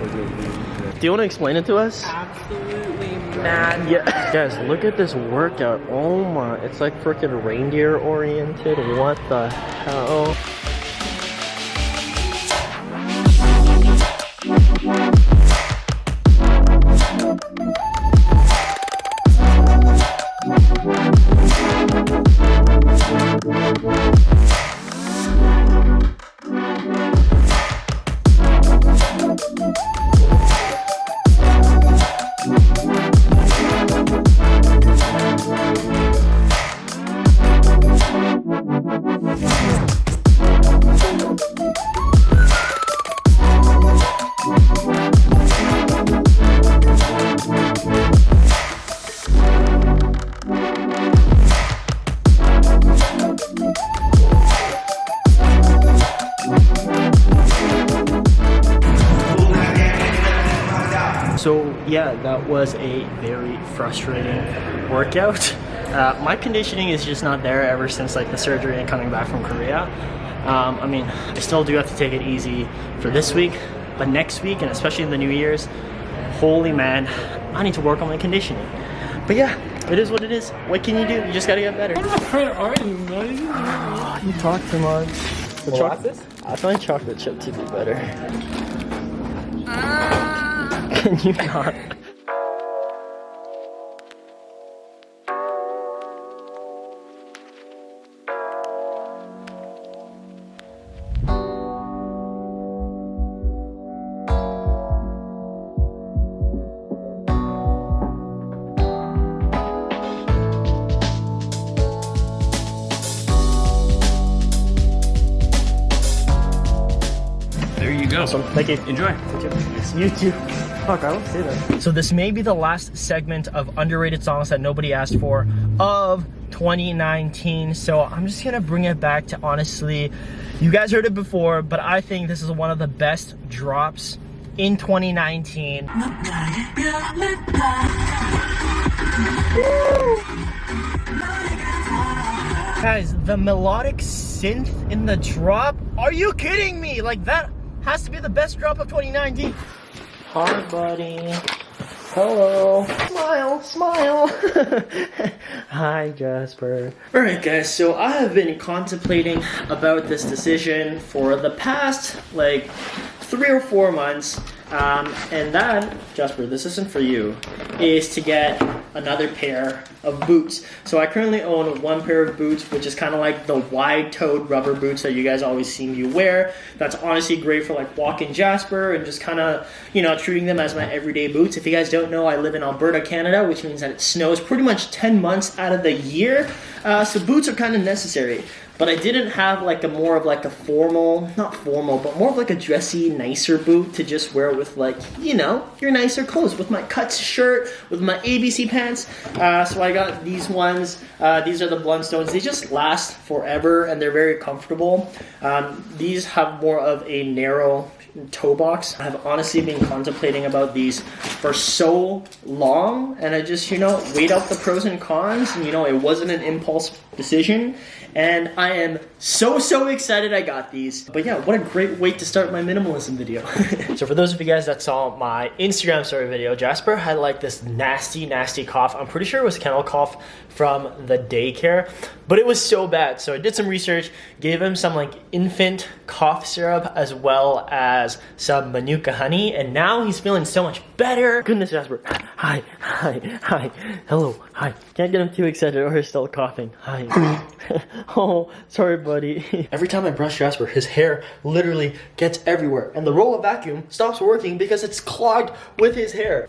Do you want to explain it to us? Absolutely mad. Yeah, guys, look at this workout. Oh my, it's like freaking reindeer oriented. What the hell? So yeah, that was a very frustrating workout. My conditioning is just not there ever since like the surgery and coming back from Korea. I mean, I still do have to take it easy for this week, but next week, and especially in the New Year's, holy man, I need to work on my conditioning. But yeah, it is what it is. What can you do? You just gotta get better. Where are you, buddy? You talk too much. Molasses? I find chocolate chip to be better. Can you not? There you go. Awesome. Thank you. Enjoy. Thank you. You too. Fuck, I don't say that. So this may be the last segment of underrated songs that nobody asked for of 2019. So I'm just gonna bring it back to, honestly, you guys heard it before, but I think this is one of the best drops in 2019. Guys, the melodic synth in the drop, are you kidding me? Like, that has to be the best drop of 2019. Hi, buddy. Hello. Smile, smile. Hi, Jasper. Alright, guys, so I have been contemplating about this decision for the past, like, 3 or 4 months. And that, Jasper, this isn't for you, is to get another pair of boots. So I currently own one pair of boots, which is kind of like the wide-toed rubber boots that you guys always see me wear. That's honestly great for like walking Jasper and just kind of, you know, treating them as my everyday boots. If you guys don't know, I live in Alberta, Canada, which means that it snows pretty much 10 months out of the year. So boots are kind of necessary. But I didn't have like a more of like a formal, not formal, but more of like a dressy, nicer boot to just wear with like, you know, your nicer clothes. With my cuts shirt, with my ABC pants. So I got these ones. These are the Blundstones. They just last forever and they're very comfortable. These have more of a narrow toe box. I've honestly been contemplating about these for so long, and I just, you know, weighed out the pros and cons, and you know, it wasn't an impulse decision, and I am so excited I got these. But yeah, what a great way to start my minimalism video. So for those of you guys that saw my Instagram story video, Jasper had like this nasty cough. I'm pretty sure it was kennel cough from the daycare, but it was so bad. So I did some research, gave him some like infant cough syrup as well as some Manuka honey, and now he's feeling so much better. Goodness, Jasper. Hi. Hello, hi. Can't get him too excited or he's still coughing. Hi. Oh, sorry, buddy. Every time I brush Jasper, his hair literally gets everywhere, and the roll of vacuum stops working because it's clogged with his hair.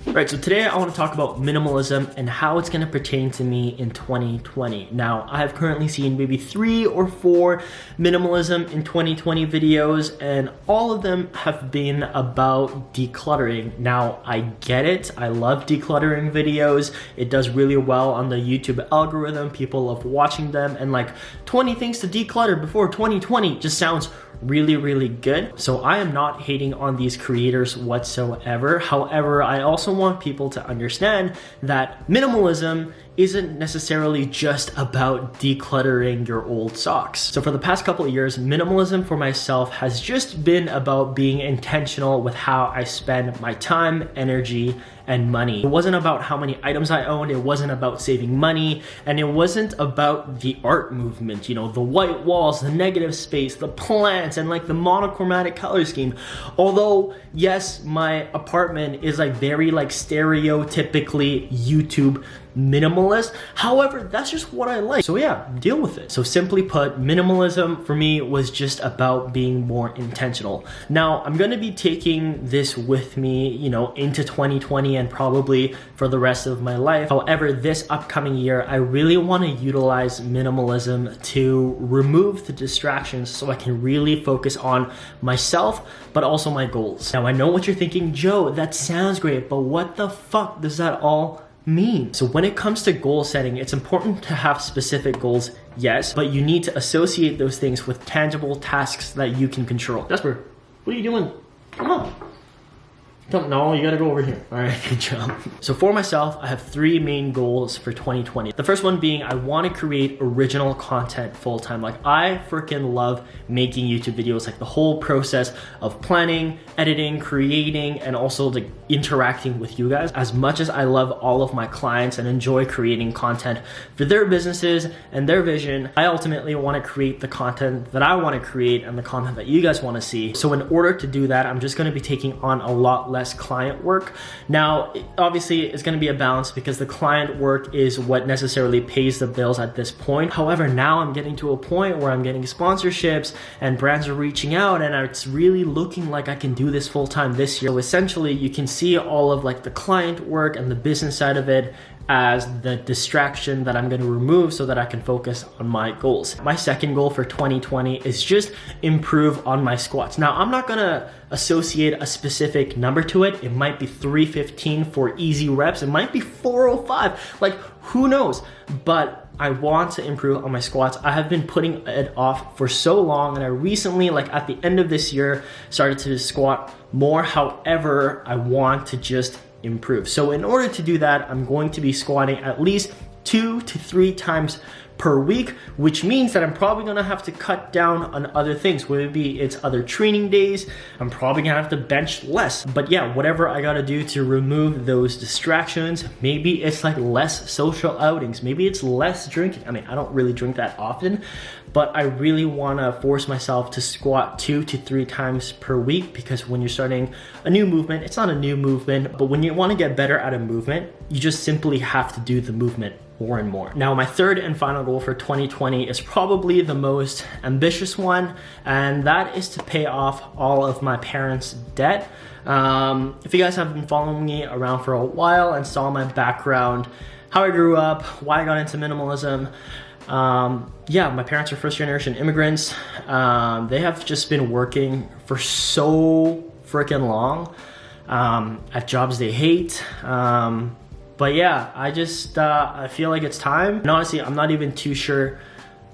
Right, so today I want to talk about minimalism and how it's going to pertain to me in 2020. Now, I have currently seen maybe 3 or 4 minimalism in 2020 videos, and all of them have been about decluttering. Now, I get it. I love decluttering videos. It does really well on the YouTube algorithm. People love watching them, and like 20 things to declutter before 2020 just sounds really good. So I am not hating on these creators whatsoever. However, I also want people to understand that minimalism isn't necessarily just about decluttering your old socks. So for the past couple of years, minimalism for myself has just been about being intentional with how I spend my time, energy, and money. It wasn't about how many items I owned, it wasn't about saving money, and it wasn't about the art movement, you know, the white walls, the negative space, the plants, and like the monochromatic color scheme. Although, yes, my apartment is like very like stereotypically YouTube minimalist. However, that's just what I like. So yeah, deal with it. So simply put, minimalism for me was just about being more intentional. Now, I'm gonna be taking this with me, you know, into 2020 and probably for the rest of my life. However, this upcoming year, I really want to utilize minimalism to remove the distractions so I can really focus on myself, but also my goals. Now, I know what you're thinking, Joe, that sounds great, but what the fuck does that all mean? So when it comes to goal setting, it's important to have specific goals, yes, but you need to associate those things with tangible tasks that you can control. Jasper, what are you doing? Come on. No, you gotta go over here. All right, good job. So for myself, I have 3 main goals for 2020. The first one being I want to create original content full-time. Like I freaking love making YouTube videos, like the whole process of planning, editing, creating, and also like interacting with you guys. As much as I love all of my clients and enjoy creating content for their businesses and their vision, I ultimately want to create the content that I want to create and the content that you guys want to see. So in order to do that, I'm just going to be taking on a lot less client work. Now, obviously it's going to be a balance because the client work is what necessarily pays the bills at this point. However, now I'm getting to a point where I'm getting sponsorships and brands are reaching out and it's really looking like I can do this full time this year. So essentially you can see all of like the client work and the business side of it as the distraction that I'm going to remove so that I can focus on my goals. My second goal for 2020 is just improve on my squats. Now, I'm not going to associate a specific number to it. It might be 315 for easy reps. It might be 405. Like, who knows? But I want to improve on my squats. I have been putting it off for so long, and I recently, like at the end of this year, started to squat more. However, I want to just improve. So in order to do that, I'm going to be squatting at least 2 to 3 times per week, which means that I'm probably gonna have to cut down on other things, whether it be it's other training days. I'm probably gonna have to bench less. But yeah, whatever I gotta do to remove those distractions. Maybe it's like less social outings. Maybe it's less drinking. I mean, I don't really drink that often, but I really wanna force myself to squat 2 to 3 times per week, because when you're starting a new movement, it's not a new movement, but when you wanna get better at a movement, you just simply have to do the movement more and more. Now, my third and final goal for 2020 is probably the most ambitious one, and that is to pay off all of my parents' debt. If you guys have been following me around for a while and saw my background, how I grew up, why I got into minimalism, yeah, my parents are first-generation immigrants. They have just been working for so freaking long at jobs they hate. But yeah, I just, I feel like it's time. And honestly, I'm not even too sure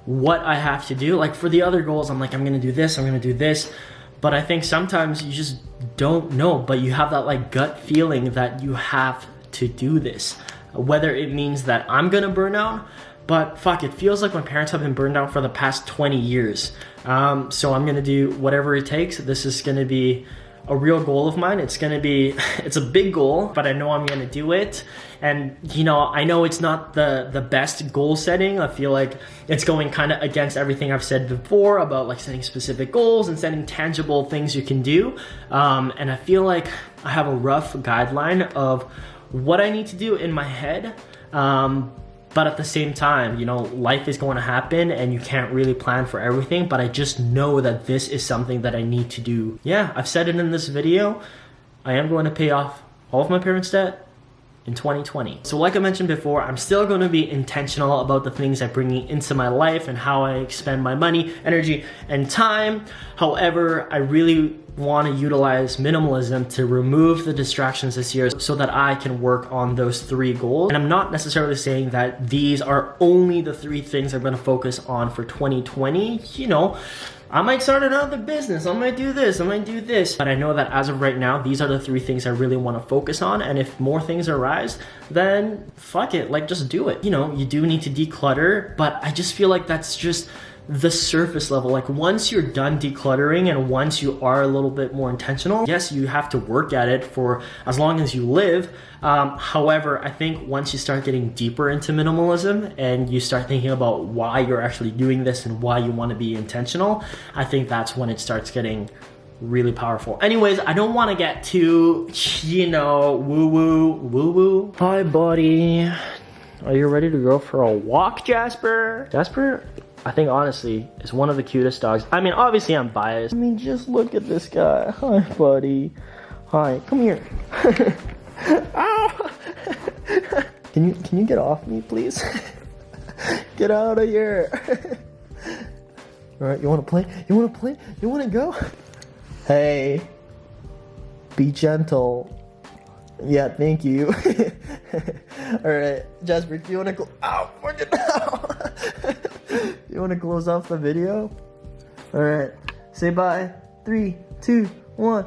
what I have to do. Like for the other goals, I'm like, I'm gonna do this, I'm gonna do this. But I think sometimes you just don't know, but you have that like gut feeling that you have to do this. Whether it means that I'm gonna burn out, but fuck, it feels like my parents have been burned out for the past 20 years. So I'm gonna do whatever it takes. This is gonna be a real goal of mine. It's gonna be, it's a big goal, but I know I'm gonna do it. And you know, I know it's not the best goal setting. I feel like it's going kind of against everything I've said before about like setting specific goals and setting tangible things you can do. And I feel like I have a rough guideline of what I need to do in my head. But at the same time, you know, life is going to happen and you can't really plan for everything, but I just know that this is something that I need to do. Yeah, I've said it in this video. I am going to pay off all of my parents' debt in 2020. So like I mentioned before, I'm still going to be intentional about the things I bring into my life and how I expend my money, energy, and time. However, I really want to utilize minimalism to remove the distractions this year so that I can work on those 3 goals. And I'm not necessarily saying that these are only the 3 things I'm going to focus on for 2020. You know, I might start another business, I might do this, I might do this. But I know that as of right now, these are the 3 things I really want to focus on. And if more things arise, then fuck it, like just do it. You know, you do need to declutter, but I just feel like that's just the surface level. Like once you're done decluttering and once you are a little bit more intentional, yes, you have to work at it for as long as you live. However, I think once you start getting deeper into minimalism and you start thinking about why you're actually doing this and why you want to be intentional, I think that's when it starts getting really powerful. Anyways, I don't want to get too, you know, woo-woo. Hi, buddy. Are you ready to go for a walk, Jasper? Jasper, I think honestly, is one of the cutest dogs. I mean, obviously I'm biased. I mean, just look at this guy. Hi, buddy. Hi, come here. Ow! Can you get off me, please? Get out of here. All right, you want to play? You want to play? You want to go? Hey, be gentle. Yeah, thank you. All right, Jasper, do you want to go? Ow, where'd you now? You want to close off the video? All right, say bye. 3, 2, 1.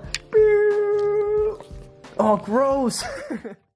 Oh, gross.